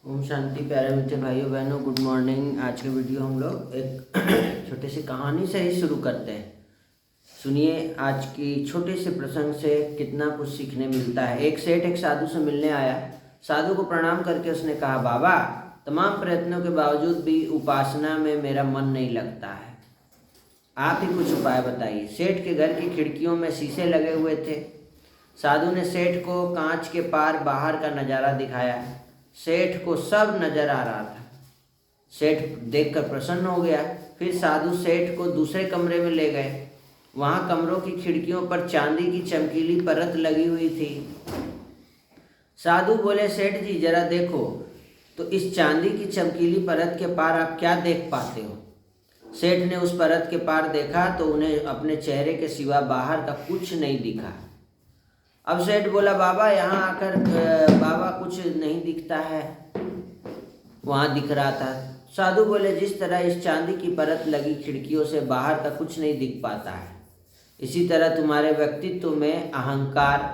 ओम शांति। प्यारे मित्र भाइयों बहनों, गुड मॉर्निंग। आज के वीडियो हम लोग एक छोटी सी कहानी से ही शुरू करते हैं। सुनिए, आज की छोटे से प्रसंग से कितना कुछ सीखने मिलता है। एक सेठ एक साधु से मिलने आया। साधु को प्रणाम करके उसने कहा, बाबा, तमाम प्रयत्नों के बावजूद भी उपासना में मेरा मन नहीं लगता है, आप ही कुछ उपाय बताइए। सेठ के घर की खिड़कियों में शीशे लगे हुए थे। साधु ने सेठ को कांच के पार बाहर का नज़ारा दिखाया। सेठ को सब नजर आ रहा था। सेठ देखकर प्रसन्न हो गया। फिर साधु सेठ को दूसरे कमरे में ले गए। वहाँ कमरों की खिड़कियों पर चांदी की चमकीली परत लगी हुई थी। साधु बोले, सेठ जी जरा देखो तो इस चांदी की चमकीली परत के पार आप क्या देख पाते हो। सेठ ने उस परत के पार देखा तो उन्हें अपने चेहरे के सिवा बाहर का कुछ नहीं दिखा। अब सेठ बोला, बाबा यहाँ आकर बाबा कुछ नहीं दिखता है। वहाँ दिख रहा था। साधु बोले, जिस तरह इस चांदी की परत लगी खिड़कियों से बाहर का कुछ नहीं दिख पाता है, इसी तरह तुम्हारे व्यक्तित्व में अहंकार,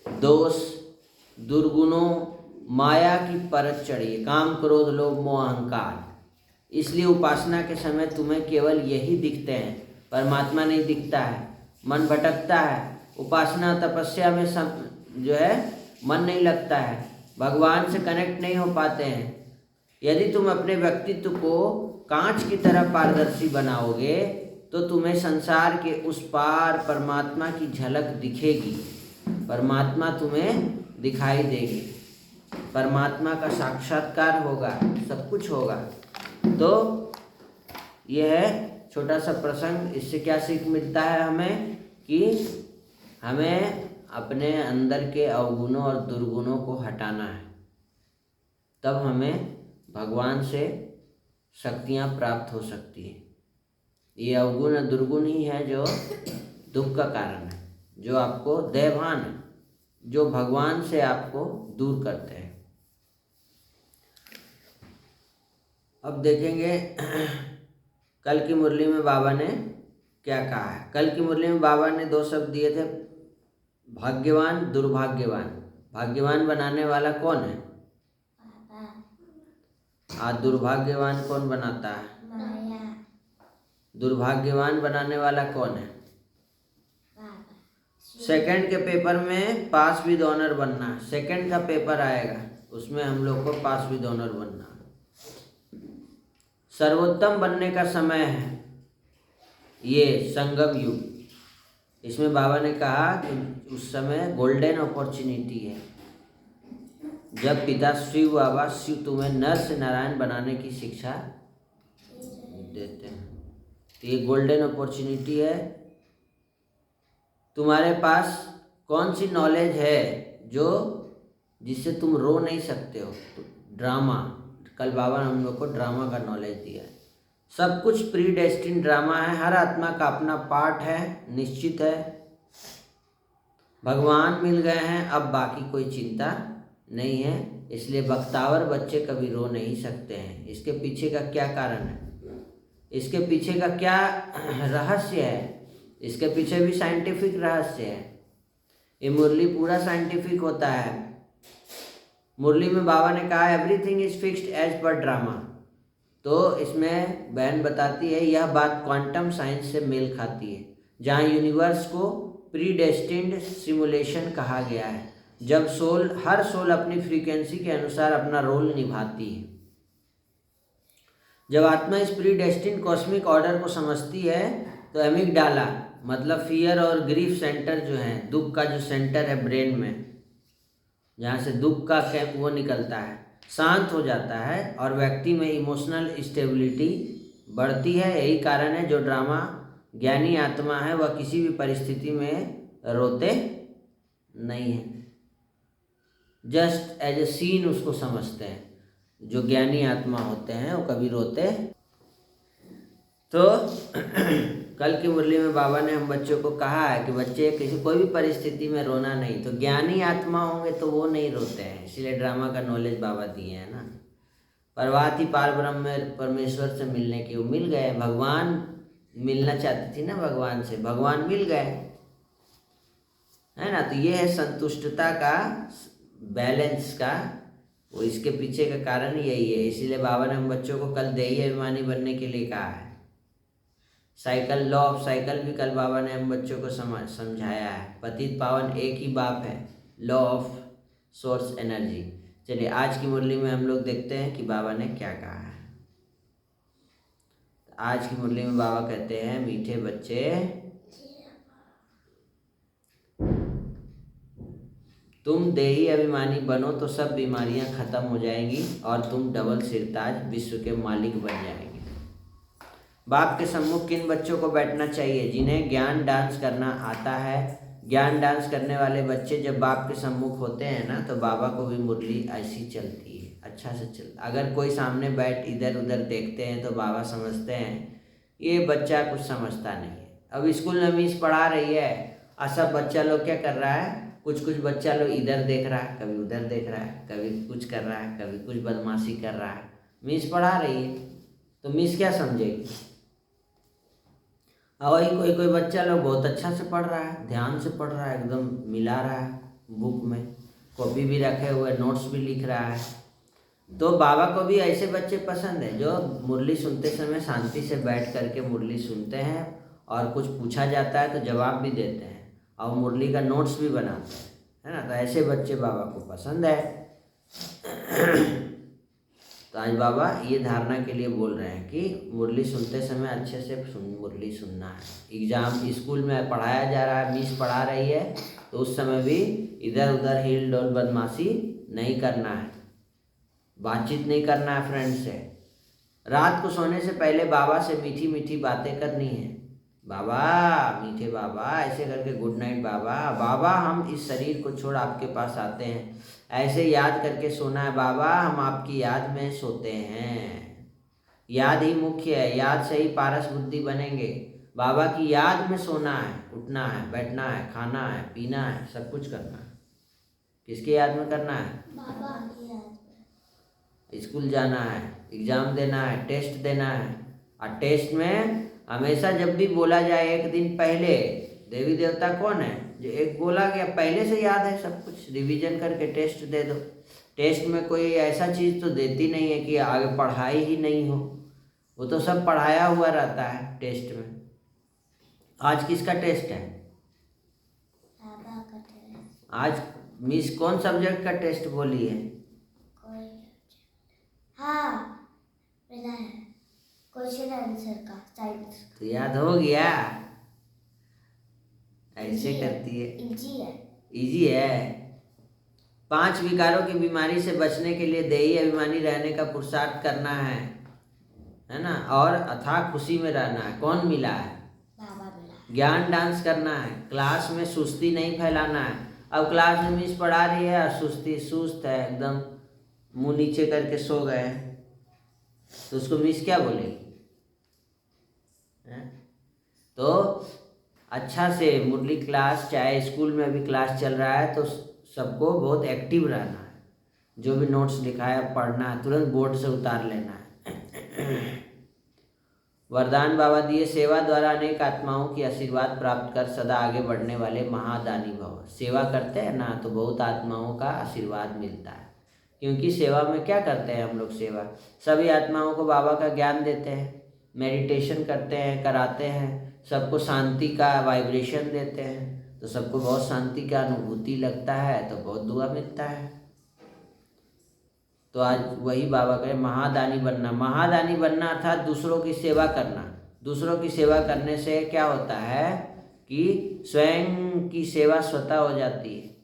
दोष, दुर्गुणों, माया की परत चढ़ी है। काम, क्रोध, लोभ, मोह, अहंकार। इसलिए उपासना के समय तुम्हें केवल यही दिखते हैं, परमात्मा नहीं दिखता है। मन भटकता है। उपासना तपस्या में मन नहीं लगता है। भगवान से कनेक्ट नहीं हो पाते हैं। यदि तुम अपने व्यक्तित्व को कांच की तरह पारदर्शी बनाओगे तो तुम्हें संसार के उस पार परमात्मा की झलक दिखेगी। परमात्मा तुम्हें दिखाई देगी। परमात्मा का साक्षात्कार होगा, सब कुछ होगा। तो यह है छोटा सा प्रसंग। इससे क्या सीख मिलता है हमें कि हमें अपने अंदर के अवगुणों और दुर्गुणों को हटाना है, तब हमें भगवान से शक्तियाँ प्राप्त हो सकती है। ये अवगुण और दुर्गुण ही है जो दुख का कारण है, जो आपको दैवान है, जो भगवान से आपको दूर करते हैं। अब देखेंगे कल की मुरली में बाबा ने क्या कहा है। कल की मुरली में बाबा ने 2 शब्द दिए थे, भाग्यवान, दुर्भाग्यवान। भाग्यवान बनाने वाला कौन है? दुर्भाग्यवान कौन बनाता है? माया। दुर्भाग्यवान बनाने वाला कौन है? सेकंड के पेपर में पास विद ऑनर बनना। सेकंड का पेपर आएगा, उसमें हम लोग को पास विद ऑनर बनना। सर्वोत्तम बनने का समय है ये संगम युग। इसमें बाबा ने कहा कि उस समय गोल्डन अपॉर्चुनिटी है, जब पिता शिव बाबा तुम्हें नर से नारायण बनाने की शिक्षा देते हैं। तो ये गोल्डन अपॉर्चुनिटी है। तुम्हारे पास कौन सी नॉलेज है जिससे तुम रो नहीं सकते हो? तो ड्रामा। कल बाबा ने हम लोग को ड्रामा का नॉलेज दिया है। सब कुछ प्री डेस्टिन ड्रामा है। हर आत्मा का अपना पार्ट है, निश्चित है। भगवान मिल गए हैं, अब बाकी कोई चिंता नहीं है। इसलिए बख्तावर बच्चे कभी रो नहीं सकते हैं। इसके पीछे का क्या कारण है? इसके पीछे का क्या रहस्य है? इसके पीछे भी साइंटिफिक रहस्य है। ये मुरली पूरा साइंटिफिक होता है। मुरली में बाबा ने कहा, everything is fixed as per drama. तो इसमें बहन बताती है, यह बात क्वांटम साइंस से मेल खाती है, जहाँ यूनिवर्स को प्री डेस्टिन्ड सिमुलेशन कहा गया है, जब हर सोल अपनी फ्रीक्वेंसी के अनुसार अपना रोल निभाती है। जब आत्मा इस प्री डेस्टिन्ड कॉस्मिक ऑर्डर को समझती है तो एमिगडाला मतलब फियर और ग्रीफ सेंटर जो है, दुख का जो सेंटर है ब्रेन में, जहाँ से दुख का वो निकलता है, शांत हो जाता है और व्यक्ति में इमोशनल स्टेबिलिटी बढ़ती है। यही कारण है जो ड्रामा ज्ञानी आत्मा है वह किसी भी परिस्थिति में रोते नहीं है, जस्ट एज ए सीन उसको समझते हैं। जो ज्ञानी आत्मा होते हैं वो कभी रोते। तो कल की मुरली में बाबा ने हम बच्चों को कहा है कि बच्चे कोई भी परिस्थिति में रोना नहीं। तो ज्ञानी आत्मा होंगे तो वो नहीं रोते हैं, इसलिए ड्रामा का नॉलेज बाबा दिए हैं ना। परवाती पार ब्रह्म में परमेश्वर से मिलने की वो मिल गए। भगवान मिलना चाहती थी ना भगवान से, भगवान मिल गए, है ना। तो ये है संतुष्टता का, बैलेंस का वो इसके पीछे का कारण यही है। इसीलिए बाबा ने हम बच्चों को कल देही अभिमानी बनने के लिए कहा है। साइकिल, लॉ ऑफ साइकिल भी कल बाबा ने हम बच्चों को समझाया है। पतित पावन एक ही बाप है, लॉ ऑफ सोर्स एनर्जी। चलिए आज की मुरली में हम लोग देखते हैं कि बाबा ने क्या कहा है। आज की मुरली में बाबा कहते हैं, मीठे बच्चे, तुम देही अभिमानी बनो तो सब बीमारियां खत्म हो जाएंगी और तुम डबल सिरताज विश्व के मालिक बन जाएंगे। बाप के सम्मुख किन बच्चों को बैठना चाहिए? जिन्हें ज्ञान डांस करना आता है। ज्ञान डांस करने वाले बच्चे जब बाप के सम्मुख होते हैं ना, तो बाबा को भी मुरली ऐसी चलती है, अच्छा से चल। अगर कोई सामने बैठ इधर उधर देखते हैं तो बाबा समझते हैं ये बच्चा कुछ समझता नहीं है। अब स्कूल में मिस पढ़ा रही है और सब बच्चा लोग क्या कर रहा है, कुछ बच्चा लोग इधर देख रहा है, कभी उधर देख रहा है, कभी कुछ कर रहा है, कभी कुछ बदमाशी कर रहा है। मिस पढ़ा रही है तो मिस क्या समझेगी? और वही कोई बच्चा लोग बहुत अच्छा से पढ़ रहा है, ध्यान से पढ़ रहा है, एकदम मिला रहा है बुक में, कॉपी भी रखे हुए, नोट्स भी लिख रहा है। तो बाबा को भी ऐसे बच्चे पसंद है जो मुरली सुनते समय शांति से बैठ करके मुरली सुनते हैं और कुछ पूछा जाता है तो जवाब भी देते हैं और मुरली का नोट्स भी बनाते हैं, है ना। तो ऐसे बच्चे बाबा को पसंद है। तो आज बाबा ये धारणा के लिए बोल रहे हैं कि मुरली सुनते समय अच्छे से मुरली सुनना है। एग्जाम स्कूल में पढ़ाया जा रहा है, मिस पढ़ा रही है, तो उस समय भी इधर उधर हिल डोल बदमाशी नहीं करना है, बातचीत नहीं करना है फ्रेंड से। रात को सोने से पहले बाबा से मीठी मीठी बातें करनी है। बाबा, मीठे बाबा, ऐसे करके गुड नाइट बाबा, बाबा हम इस शरीर को छोड़ आपके पास आते हैं, ऐसे याद करके सोना है बाबा, हम आपकी याद में सोते हैं। याद ही मुख्य है, याद से ही पारस बुद्धि बनेंगे। बाबा की याद में सोना है, उठना है, बैठना है, खाना है, पीना है, सब कुछ करना है। किसकी याद में करना है? बाबा की याद में। स्कूल जाना है, एग्जाम देना है, टेस्ट देना है, और टेस्ट में हमेशा जब भी बोला जाए एक दिन पहले, देवी देवता कौन है जो एक बोला गया पहले से याद है सब कुछ, रिवीजन करके टेस्ट दे दो। टेस्ट में कोई ऐसा चीज़ तो देती नहीं है कि आगे पढ़ाई ही नहीं हो, वो तो सब पढ़ाया हुआ रहता है टेस्ट में। आज किसका टेस्ट है? आज मिस कौन सब्जेक्ट का टेस्ट बोली है? हाँ, क्वेश्चन आंसर का, साइंस। तो याद हो गया? ऐसे करती है, इजी है। 5 विकारों की बीमारी से बचने के लिए देही अभिमानी रहने का पुरुषार्थ करना है ना, और अथाह खुशी में रहना है। कौन मिला है? बाबा मिला। ज्ञान डांस करना है, क्लास में सुस्ती नहीं फैलाना है। अब क्लास में मिस पढ़ा रही है और सुस्त है, एकदम मुंह नीचे करके सो गए हैं, तो उसको मिस क्या बोलेगी? तो अच्छा से मुरली क्लास, चाहे स्कूल में भी क्लास चल रहा है तो सबको बहुत एक्टिव रहना है। जो भी नोट्स लिखा है पढ़ना है, तुरंत बोर्ड से उतार लेना है। वरदान बाबा दिए, सेवा द्वारा अनेक आत्माओं की आशीर्वाद प्राप्त कर सदा आगे बढ़ने वाले महादानी भव। सेवा करते हैं ना तो बहुत आत्माओं का आशीर्वाद मिलता है, क्योंकि सेवा में क्या करते हैं हम लोग? सेवा सभी आत्माओं को बाबा का ज्ञान देते हैं, मेडिटेशन करते हैं, कराते हैं, सबको शांति का वाइब्रेशन देते हैं, तो सबको बहुत शांति का अनुभूति लगता है, तो बहुत दुआ मिलता है। तो आज वही बाबा कहे महादानी बनना। महादानी बनना अर्थात दूसरों की सेवा करना। दूसरों की सेवा करने से क्या होता है कि स्वयं की सेवा स्वतः हो जाती है।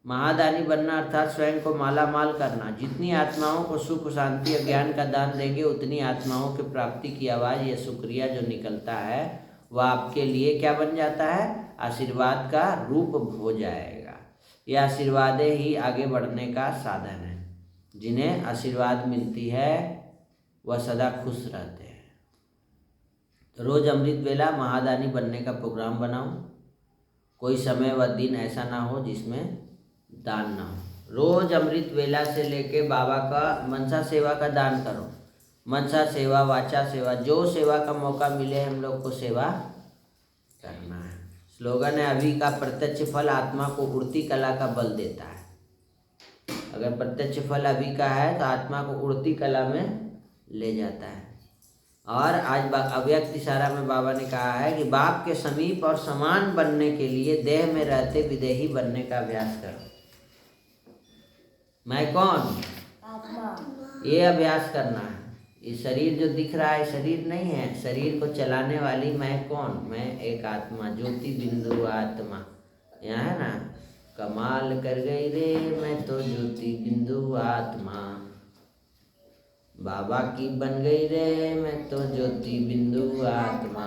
महादानी बनना अर्थात स्वयं को माला माल करना। जितनी आत्माओं को सुख, शांति और ज्ञान का दान देंगे, उतनी आत्माओं की प्राप्ति की आवाज़ या शुक्रिया जो निकलता है वह आपके लिए क्या बन जाता है? आशीर्वाद का रूप हो जाएगा। यह आशीर्वादें ही आगे बढ़ने का साधन है। जिन्हें आशीर्वाद मिलती है वह सदा खुश रहते हैं। तो रोज़ अमृत वेला महादानी बनने का प्रोग्राम बनाओ। कोई समय व दिन ऐसा ना हो जिसमें दान ना हो। रोज़ अमृत वेला से लेके बाबा का मनसा सेवा का दान करो। मनसा सेवा, वाचा सेवा, जो सेवा का मौका मिले हम लोग को सेवा करना है। स्लोगन है, अभी का प्रत्यक्ष फल आत्मा को उड़ती कला का बल देता है। अगर प्रत्यक्ष फल अभी का है तो आत्मा को उड़ती कला में ले जाता है। और आज अव्यक्त इशारा में बाबा ने कहा है कि बाप के समीप और समान बनने के लिए देह में रहते विदेही बनने का अभ्यास करो। मैं कौन? ये अभ्यास करना है। ये शरीर जो दिख रहा है शरीर नहीं है, शरीर को चलाने वाली मैं कौन? मैं एक आत्मा, ज्योति बिंदु आत्मा। यहाँ है ना, कमाल कर गई रे मैं तो ज्योति बिंदु आत्मा, बाबा की बन गई रे मैं तो ज्योति बिंदु आत्मा,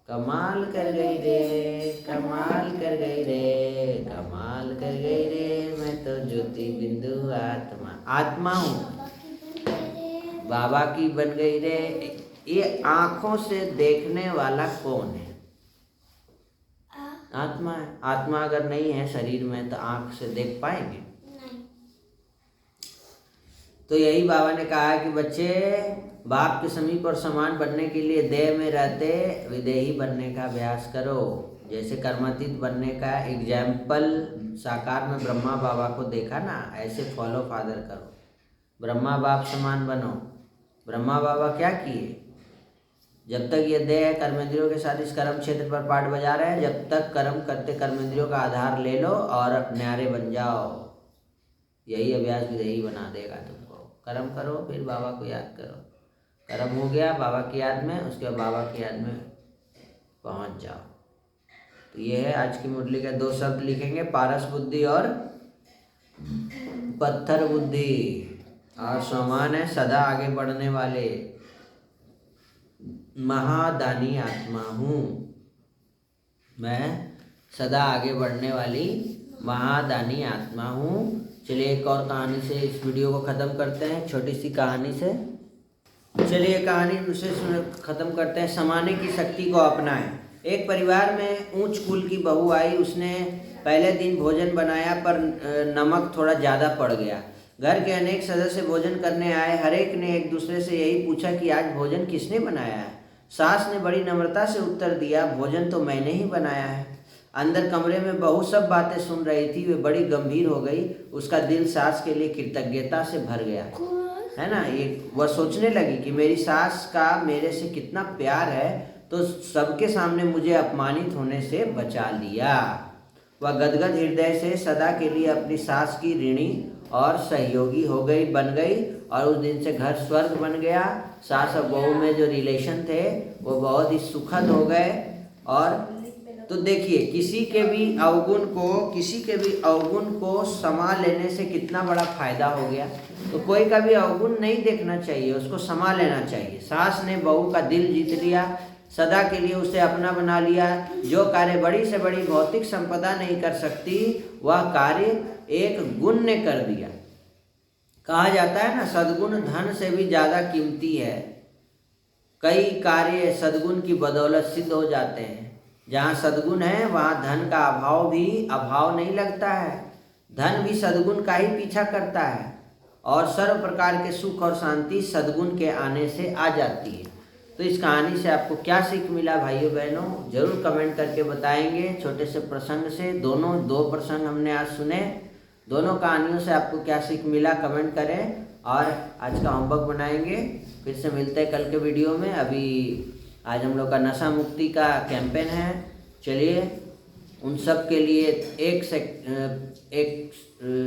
कमाल कर गई रे, कमाल कर गई रे, कमाल कर गई रे मैं तो ज्योति बिंदु आत्मा। आत्मा हूँ, बाबा की बन गई रे। ये आँखों से देखने वाला कौन है? आत्मा है। आत्मा अगर नहीं है शरीर में तो आँख से देख पाएंगे? तो यही बाबा ने कहा है कि बच्चे बाप के समीप और समान बनने के लिए देह में रहते विदेही बनने का अभ्यास करो। जैसे कर्मातीत बनने का एग्जाम्पल साकार में ब्रह्मा बाबा को देखा ना, ऐसे फॉलो फादर करो, ब्रह्मा बाप समान बनो। ब्रह्मा बाबा क्या किए? जब तक ये देह है कर्मेंद्रियों के साथ इस कर्म क्षेत्र पर पाठ बजा रहे हैं, जब तक कर्म करते कर्मेंद्रियों का आधार ले लो और न्यारे बन जाओ। यही अभ्यास विदेही बना देगा तुमको। कर्म करो फिर बाबा को याद करो। कर्म हो गया बाबा की याद में, उसके बाद बाबा की याद में पहुंच जाओ। तो ये है आज की मुरली के 2 शब्द लिखेंगे, पारस बुद्धि और पत्थर बुद्धि। और समान है सदा आगे बढ़ने वाले, महादानी आत्मा हूँ मैं, सदा आगे बढ़ने वाली महादानी आत्मा हूँ। चलिए एक और कहानी से इस वीडियो को ख़त्म करते हैं, छोटी सी कहानी से। चलिए कहानी विशेष में ख़त्म करते हैं। समाने की शक्ति को अपनाएं। एक परिवार में ऊंच कुल की बहू आई। उसने पहले दिन भोजन बनाया पर नमक थोड़ा ज़्यादा पड़ गया। घर के अनेक सदस्य भोजन करने आए। हर एक ने एक दूसरे से यही पूछा कि आज भोजन किसने बनाया है। सास ने बड़ी नम्रता से उत्तर दिया, भोजन तो मैंने ही बनाया है। अंदर कमरे में बहू सब बातें सुन रही थी। वे बड़ी गंभीर हो गई। उसका दिल सास के लिए कृतज्ञता से भर गया, है ना। ये वह सोचने लगी कि मेरी सास का मेरे से कितना प्यार है, तो सबके सामने मुझे अपमानित होने से बचा लिया। वह गदगद हृदय से सदा के लिए अपनी सास की ऋणी और सहयोगी बन गई और उस दिन से घर स्वर्ग बन गया। सास और बहू में जो रिलेशन थे वो बहुत ही सुखद हो गए। और तो देखिए किसी के भी अवगुण को समा लेने से कितना बड़ा फायदा हो गया। तो कोई का भी अवगुण नहीं देखना चाहिए, उसको समा लेना चाहिए। सास ने बहू का दिल जीत लिया, सदा के लिए उसे अपना बना लिया। जो कार्य बड़ी से बड़ी भौतिक संपदा नहीं कर सकती, वह कार्य एक गुण ने कर दिया। कहा जाता है ना, सद्गुण धन से भी ज़्यादा कीमती है। कई कार्य सद्गुण की बदौलत सिद्ध हो जाते हैं। जहाँ सद्गुण है वहाँ धन का अभाव नहीं लगता है। धन भी सद्गुण का ही पीछा करता है और सर्व प्रकार के सुख और शांति सद्गुण के आने से आ जाती है। तो इस कहानी से आपको क्या सीख मिला भाइयों बहनों, जरूर कमेंट करके बताएंगे। छोटे से प्रसंग से दो प्रसंग हमने आज सुने। दोनों कहानियों से आपको क्या सीख मिला कमेंट करें और आज का होमवर्क बनाएंगे। फिर से मिलते हैं कल के वीडियो में। अभी आज हम लोग का नशा मुक्ति का कैंपेन है। चलिए उन सब के लिए एक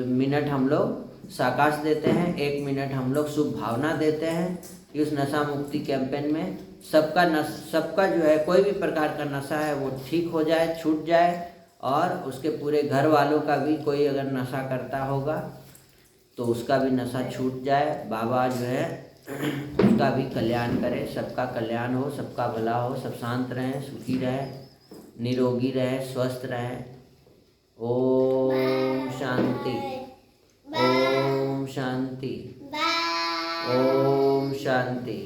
मिनट हम लोग साकाश देते हैं, 1 मिनट हम लोग शुभ भावना देते हैं कि उस नशा मुक्ति कैंपेन में सबका जो है कोई भी प्रकार का नशा है वो ठीक हो जाए, छूट जाए। और उसके पूरे घर वालों का भी कोई अगर नशा करता होगा तो उसका भी नशा छूट जाए। बाबा जो है उसका भी कल्याण करे, सबका कल्याण हो, सबका भला हो, सब शांत रहें, सुखी रहें, निरोगी रहें, स्वस्थ रहें। ओम शांति, ओम शांति, ओम शांति।